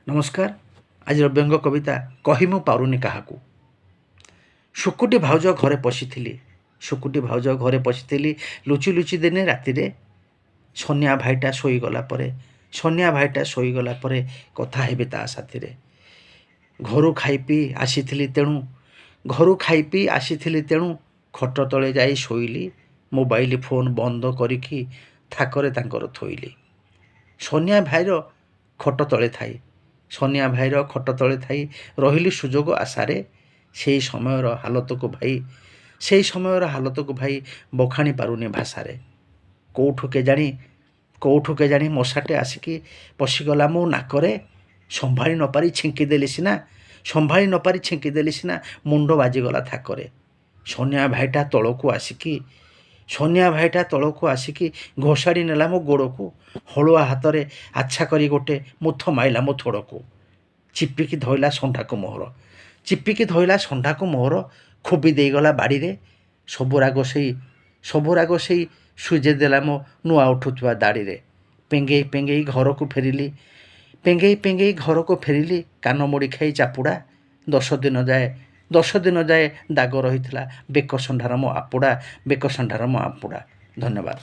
नमस्कार। आज व्यंग कविता कही मु पारुनी काहाकू। शुकुटी भाउज घरे पशिथिली, शुकुटी भाउज घरे पशिथिली, लुचि लुचि दिने रातिरे सनिया भाईटा शोईगला परे, सनिया भाईटा शोईगला परे कथा हेबे ता साथिरे। घरु खाई पी आसीथिली तेणु, घरु खाई पी आसीथिली तेणु खट तले जाई शोईली, मोबाइल फोन बंद करिकी थाकरे तांकर थोइली। सनिया भाईर खट तले थाई, सनिया भाईर खट तले थाई रहिली सुजोग आशारे। सेई समयर हालतको भाई, सेई समयर हालतको भाई बखाणी पारुनी भाषारे। कोठु केजाणी मशाटे आसिकी पशिगला मो नाकरे, संभाली न पारी छेंकीदेली सिना, संभाली न पारी छेंकीदेली सिना, मुंड बाजिगला थाकरे। सनिया भाईटा तलकू आसिकी, सनिया भाईटा तलकू आसिकी घोषाड़ी नेला मो गोड़कू, हलुआ हातरे आच्छा करी गोटे मुथ माइला मो थोड़कू। चिपिकी धइला संढाकू मोहर, चिपिकी धइला संढाकू मोहर, खोबी देईगला बाड़ी रे। सबुराग सेई सुजे देला मो नुआ उठुथुआ दाड़ी रे। पेंगेई पेंगेई घरकू फेरिली, पेंगेई पेंगेई घरकू फेरिली, कान मोड़ी खाई चापुड़ा। 10 दिन जाए दाग रही बेक षंढार मो आपुड़ा, बेक षंढार मो आपुड़ा। धन्यवाद।